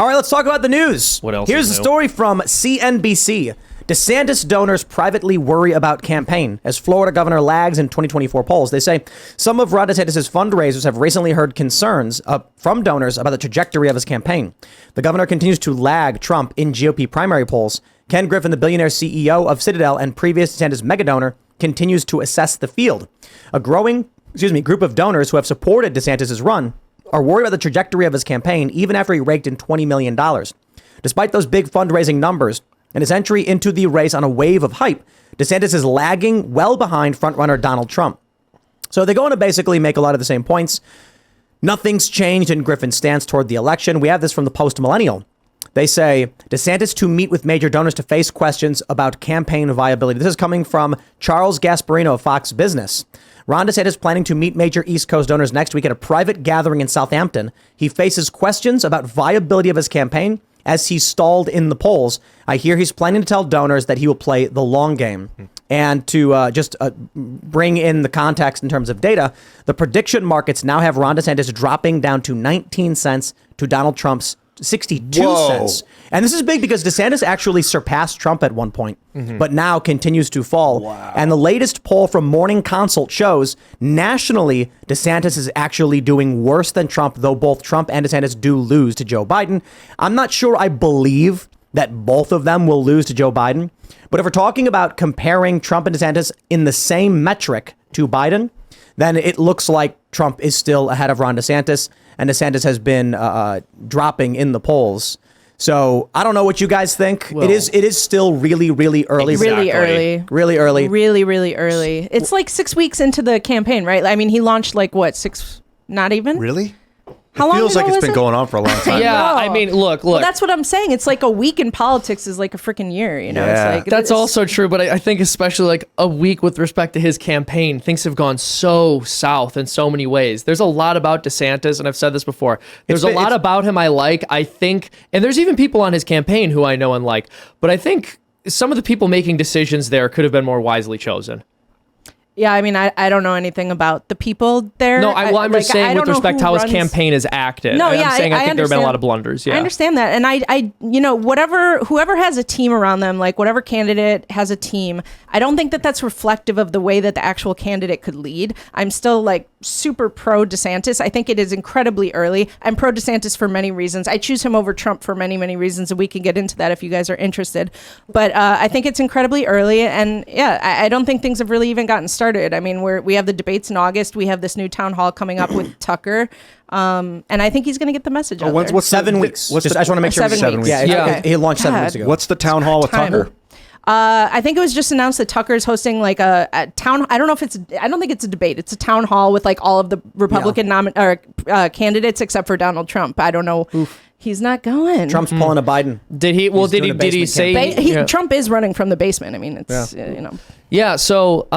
All right, let's talk about the news. What else Here's is the new? story from CNBC. DeSantis donors privately worry about campaign as Florida governor lags in 2024 polls. They say some of Ron DeSantis' fundraisers have recently heard concerns from donors about the trajectory of his campaign. The governor continues to lag Trump in GOP primary polls. Ken Griffin, the billionaire CEO of Citadel and previous DeSantis mega donor, continues to assess the field. A growing group of donors who have supported DeSantis' run are worried about the trajectory of his campaign even after he raked in $20 million. Despite those big fundraising numbers and his entry into the race on a wave of hype, DeSantis is lagging well behind frontrunner Donald Trump. So they go on to basically make a lot of the same points. Nothing's changed in Griffin's stance toward the election. We have this from the Post-Millennial. They say DeSantis to meet with major donors to face questions about campaign viability. This is coming from Charles Gasparino of Fox Business. Ron DeSantis planning to meet major East Coast donors next week at a private gathering in Southampton. He faces questions about viability of his campaign as he stalled in the polls. I hear he's planning to tell donors that he will play the long game. And to just bring in the context in terms of data, the prediction markets now have Ron DeSantis dropping down to 19 cents to Donald Trump's 62 cents. And this is big because DeSantis actually surpassed Trump at one point, but now continues to fall. Wow. And the latest poll from Morning Consult shows nationally, DeSantis is actually doing worse than Trump, though both Trump and DeSantis do lose to Joe Biden. I'm not sure I believe that both of them will lose to Joe Biden. But if we're talking about comparing Trump and DeSantis in the same metric to Biden, then it looks like Trump is still ahead of Ron DeSantis, and DeSantis has been dropping in the polls. So I don't know what you guys think. Well, it is still really, really early. Exactly. Really early. Really early. It's like 6 weeks into the campaign, right? I mean, he launched like what, six? Not even. Really? How it long feels ago like it's was been it? going on for a long time. Yeah, know. I mean, look. Well, that's what I'm saying. It's like a week in politics is like a freaking year, you know? Yeah. It's like, That's also true, but I think especially like a week with respect to his campaign, things have gone so south in so many ways. There's a lot about DeSantis, and I've said this before. There's a lot about him I like, I think, and there's even people on his campaign who I know and like, but I think some of the people making decisions there could have been more wisely chosen. Yeah, I mean, I don't know anything about the people there. No, I'm just saying with respect to how his campaign is acted. No, I'm yeah, saying I think there have been a understand. lot of blunders. Yeah, I understand that. And I you know, whoever has a team around them, like whatever candidate has a team, I don't think that that's reflective of the way that the actual candidate could lead. I'm still like super pro DeSantis. I think it is incredibly early. I'm pro DeSantis for many reasons. I choose him over Trump for many, many reasons, and we can get into that if you guys are interested. But I think it's incredibly early, and yeah, I don't think things have really even gotten started. I mean, we have the debates in August. We have this new town hall coming up with Tucker. And I think he's going to get the message out there. What's 7 weeks. I just want to make sure. 7 weeks. Yeah, Okay. he launched 7 weeks ago. What's the town hall with Time. Tucker? I think it was just announced that Tucker's hosting like a town. I don't think it's a debate. It's a town hall with like all of the Republican candidates except for Donald Trump. I don't know. Oof. He's not going. Trump's pulling a Biden. Did he? Well, He's did he say? Trump is running from the basement. I mean, it's you know. Yeah. So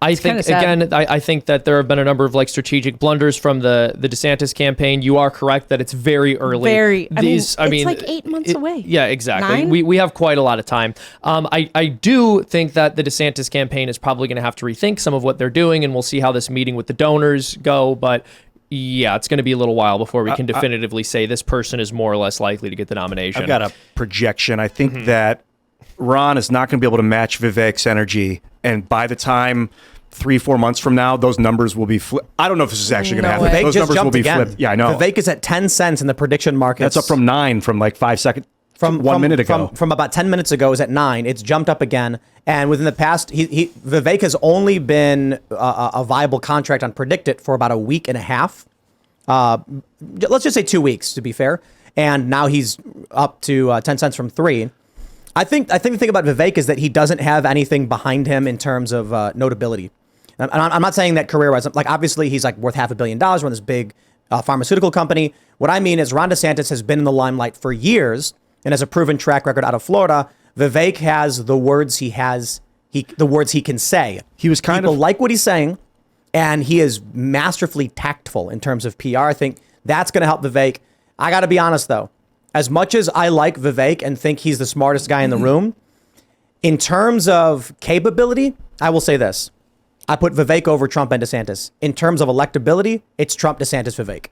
I think sad. again, I think that there have been a number of like strategic blunders from the DeSantis campaign. You are correct that it's very early. I mean, it's like 8 months away. Yeah, exactly. 9? We have quite a lot of time. I do think that the DeSantis campaign is probably going to have to rethink some of what they're doing, and we'll see how this meeting with the donors go. But yeah, it's going to be a little while before we can definitively say this person is more or less likely to get the nomination. I've got a projection. I think that Ron is not going to be able to match Vivek's energy, and by the time 3-4 months from now, those numbers will be flipped. I don't know if this is actually going to happen. Vivek Those just numbers will jumped be again. flipped. Yeah, I know. Vivek is at 10 cents in the prediction markets. That's up from 9 from like 5 seconds. From 1 minute ago. From about 10 minutes ago is at 9. It's jumped up again. And within the past, Vivek has only been a viable contract on Predictit for about a week and a half. Let's just say 2 weeks, to be fair. And now he's up to 10 cents from 3. I think the thing about Vivek is that he doesn't have anything behind him in terms of notability. And I'm not saying that career-wise. Like, obviously, he's like worth $500 million, run this big pharmaceutical company. What I mean is Ron DeSantis has been in the limelight for years and has a proven track record out of Florida. Vivek has the words he can say. He was People like what he's saying, and he is masterfully tactful in terms of PR. I think that's going to help Vivek. I got to be honest, though. As much as I like Vivek and think he's the smartest guy in the room, in terms of capability, I will say this. I put Vivek over Trump and DeSantis. In terms of electability, it's Trump, DeSantis, Vivek.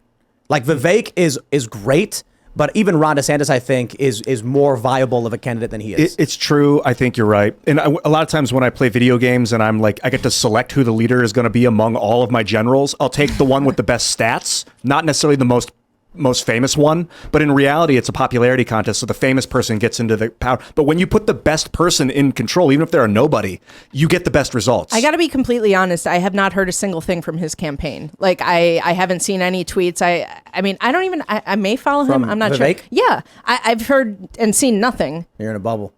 Like, Vivek is great, But even Ron DeSantis, I think, is more viable of a candidate than he is. It's true. I think you're right. And a lot of times when I play video games and I'm like, I get to select who the leader is going to be among all of my generals, I'll take the one with the best stats, not necessarily the most famous one, but in reality, it's a popularity contest. So the famous person gets into the power. But when you put the best person in control, even if they're a nobody, you get the best results. I got to be completely honest. I have not heard a single thing from his campaign. Like I haven't seen any tweets. I mean, I don't even, I may follow him. I'm not Vivek? sure. Yeah. I've heard and seen nothing. You're in a bubble.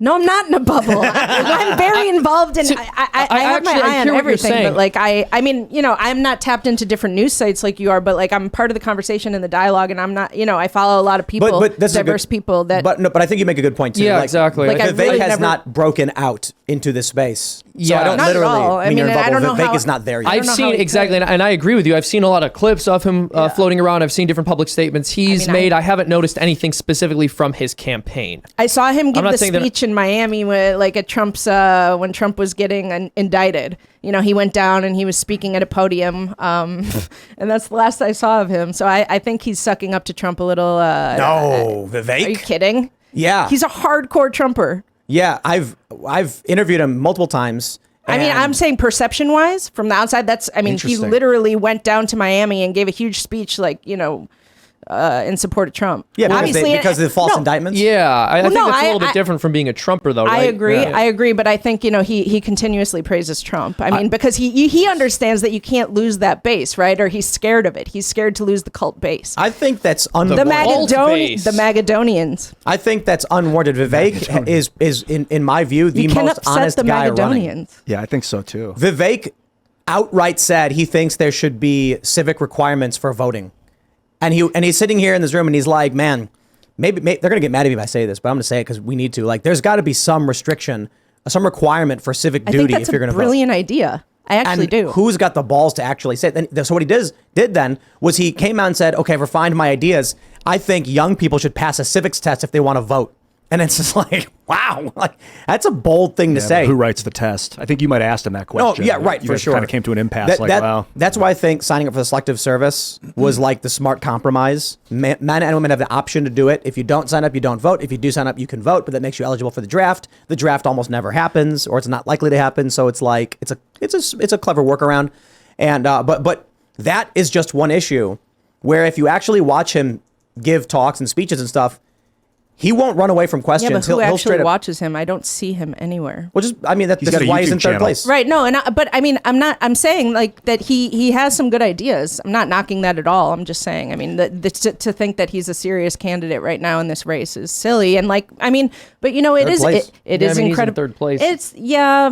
No, I'm not in a bubble. I'm very involved in. I have my eye on everything, but like I mean, you know, I'm not tapped into different news sites like you are, but like I'm part of the conversation and the dialogue, and I'm not, you know, I follow a lot of people, but diverse people that. But I think you make a good point too. Yeah, like, exactly. Like Vivek really has not broken out into this space. So Yeah. I don't Not at literally all. I mean you're in mean, a I bubble. don't know Vivek how- is not there yet. I've know how seen he exactly, could. and I agree with you. I've seen a lot of clips of him floating around. I've seen different public statements he's mean, made. I haven't noticed anything specifically from his campaign. I saw him give not the saying that- speech in Miami with, like at Trump's when Trump was getting indicted. You know, he went down and he was speaking at a podium, and that's the last I saw of him. So I think he's sucking up to Trump a little. No, Are you Vivek. kidding? Yeah, He's a hardcore Trumper. yeah. I've interviewed him multiple times. I mean, and- I'm saying perception-wise, from the outside, he Interesting. literally went down to Miami and gave a huge speech, like, you know, in support of Trump. Yeah, obviously because of the false indictments. Yeah, I think no, that's a little I- bit different from being a Trumper, though. I Right? agree. Yeah. I agree, but I think, you know, he continuously praises Trump. I mean, because he understands that you can't lose that base, right? Or he's scared of it. He's scared to lose the cult base. I think that's The unwarranted. base. Magadonians. I think that's unwarranted. Vivek is in my view the You can most upset honest the guy running. Magadonians. Yeah, I think so too. Vivek outright said he thinks there should be civic requirements for voting, and he's sitting here in this room and he's like, man, maybe they're gonna get mad at me if I say this, but I'm gonna say it because we need to. Like, there's got to be some restriction, some requirement for civic I think duty that's if you're a gonna vote. brilliant idea. I actually And do. who's got the balls to actually say it? Then, so what he did then was he came out and said, okay, I've refined my ideas. I think young people should pass a civics test if they want to vote. And it's just like, wow, like that's a bold thing to Yeah, say. but who writes the test? I think you might ask him that No, question. yeah, right, You for guys sure. kind of came to an impasse. Wow. That's why I think signing up for the selective service was like the smart compromise. Men and women have the option to do it. If you don't sign up, you don't vote. If you do sign up, you can vote, but that makes you eligible for the draft. The draft almost never happens, or it's not likely to happen. So it's like it's a clever workaround. And but that is just one issue where if you actually watch him give talks and speeches and stuff, he won't run away from questions. Yeah, but who he'll actually straight up. watches him? I don't see him anywhere. Well, just I mean this got is a why he's YouTube in third channel. place. Right. No, but I mean, I'm saying like that he has some good ideas. I'm not knocking that at all. I'm just saying, I mean, to think that he's a serious candidate right now in this race is silly. And like, I mean, but you know, it Third is place. it Yeah, is I mean, he's in incredible. third place. It's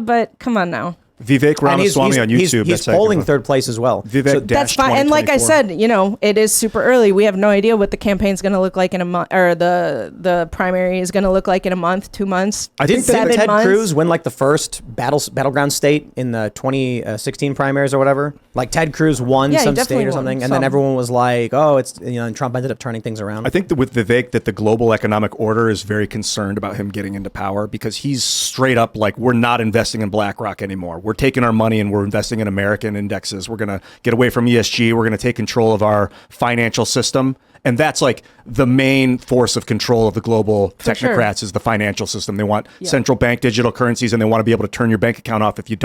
but come on now. Vivek And Ramaswamy on YouTube. He's that's how you polling go. third place as well. Vivek So That's fine. And like I 2024. said, you know, it is super early. We have no idea what the campaign's going to look like in a month, or the primary is going to look like in a month, 2 months. I think Didn't 7 Ted months. Cruz win like the first battleground state in the 2016 primaries or whatever? Like Ted Cruz won Yeah, he some definitely state or won something, and then some. everyone was like, "Oh, it's and Trump ended up turning things around." I think that with Vivek, that the global economic order is very concerned about him getting into power because he's straight up like, we're not investing in BlackRock anymore. We're taking our money and we're investing in American indexes. We're going to get away from ESG. We're going to take control of our financial system. And that's like the main force of control of the global technocrats is the financial system. They want central bank digital currencies, and they want to be able to turn your bank account off if you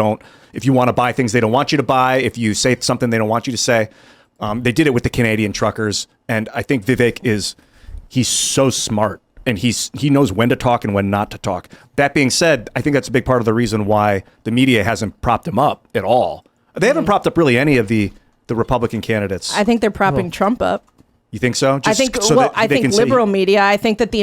want to buy things they don't want you to buy, if you say something they don't want you to say. They did it with the Canadian truckers. And I think Vivek he's so smart, and he knows when to talk and when not to talk. That being said, I think that's a big part of the reason why the media hasn't propped him up at all. They haven't propped up really any of the Republican candidates. I think they're propping Trump up. You think so? I think so that I they think can say- liberal media. I think that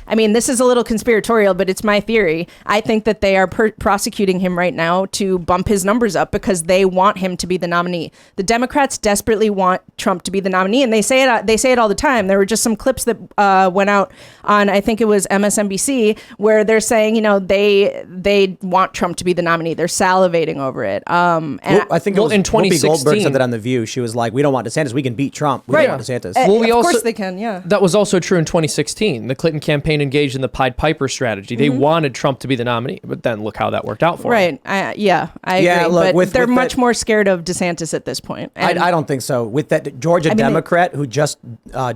I mean, this is a little conspiratorial, but it's my theory. I think that they are prosecuting him right now to bump his numbers up because they want him to be the nominee. The Democrats desperately want Trump to be the nominee, and they say it all the time. There were just some clips that went out on, I think it was MSNBC, where they're saying, you know, they want Trump to be the nominee. They're salivating over it. And I think it was in Whoopi Goldberg 2016 said that on The View. She was like, "We don't want DeSantis. We can beat Trump. We Right. don't want DeSantis." Well, we of also- course they can. Yeah. That was also true in 2016. The Clinton campaign campaign engaged in the Pied Piper strategy. They wanted Trump to be the nominee, but then look how that worked out for him. Right. I agree. look, but they're with much that- more scared of DeSantis at this point. And I don't think so. With that Georgia Democrat who just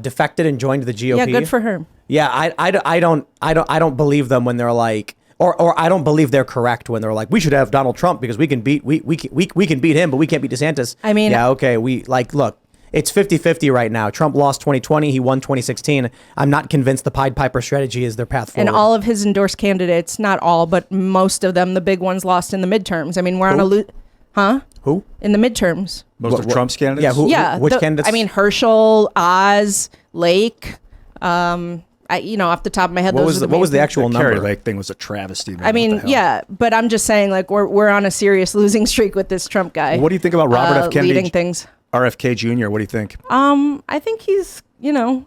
defected and joined the GOP. yeah, good for her. Yeah, I don't believe them when they're like, or I don't believe they're correct when they're like, we should have Donald Trump because we can beat him, but we can't beat DeSantis. I mean, yeah, okay, look, it's 50-50 right now. Trump lost 2020, he won 2016. I'm not convinced the Pied Piper strategy is their path forward. And all of his endorsed candidates, not all, but most of them, the big ones, lost in the midterms. I mean, we're on a Who? in the midterms. Most of Trump's candidates? Yeah, who? Yeah, Which candidates? I mean, Herschel, Oz, Lake. Off the top of my head, what those was are the actual The Kerry number? Lake thing was a travesty. Man. I mean, yeah, but I'm just saying, like, we're on a serious losing streak with this Trump guy. What do you think about Robert F. Kennedy? leading things? RFK Jr., what do you think? I think he's,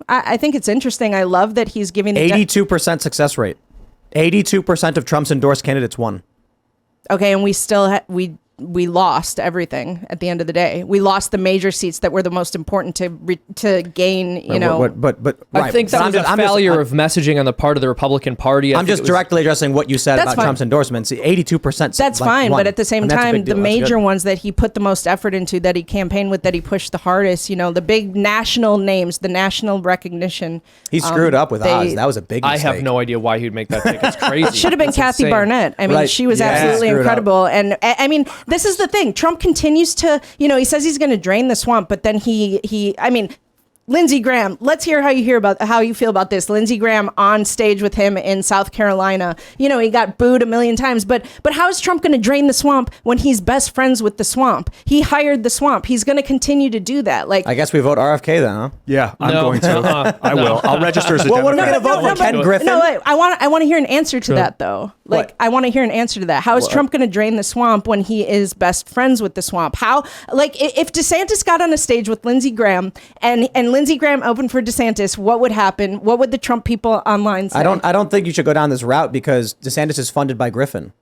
I think it's interesting. I love that he's giving the 82% success rate. 82% of Trump's endorsed candidates won. Okay, and we still we lost everything at the end of the day. We lost the major seats that were the most important to gain. But I think that was a failure of messaging on the part of the Republican Party. I'm just directly addressing what you said That's about fine. Trump's endorsements. 82%. That's fine, won. but at the same And that's a time, big the deal. That's major good. ones that he put the most effort into, that he campaigned with, that he pushed the hardest, the big national names, the national recognition. He screwed up with Oz. That was a big I mistake. have no idea why he would make that take. It's crazy. It should have been It's Kathy insane. Barnett. I mean, Right. she was Yeah. absolutely Screwed up. incredible. And I mean, this is the thing. Trump continues to, he says he's going to drain the swamp, but then Lindsey Graham, let's hear how you feel about this. Lindsey Graham on stage with him in South Carolina. He got booed a million times, but how is Trump going to drain the swamp when he's best friends with the swamp? He hired the swamp. He's going to continue to do that. Like, I guess we vote RFK then, huh? Yeah, I'm No. going to. I will. I'll register as a Well, what are we Democrat. going to vote for? Ken Griffin? No, wait, I want to hear an answer to that though. Like, What? I want to hear an answer to that. How is Trump going to drain the swamp when he is best friends with the swamp? How, if DeSantis got on a stage with Lindsey Graham and Lindsey Graham opened for DeSantis, what would happen? What would the Trump people online say? I don't think you should go down this route because DeSantis is funded by Griffin.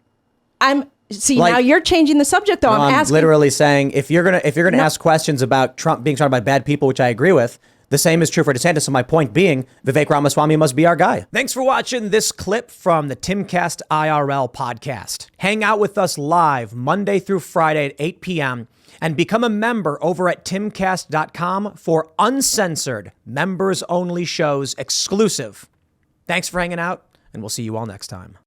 Now you're changing the subject though. I'm asking. Literally saying if you're gonna ask questions about Trump being surrounded by bad people, which I agree with, the same is true for DeSantis. So my point being, Vivek Ramaswamy must be our guy. Thanks for watching this clip from the Timcast IRL podcast. Hang out with us live Monday through Friday at 8 p.m. and become a member over at timcast.com for uncensored, members-only shows exclusive. Thanks for hanging out, and we'll see you all next time.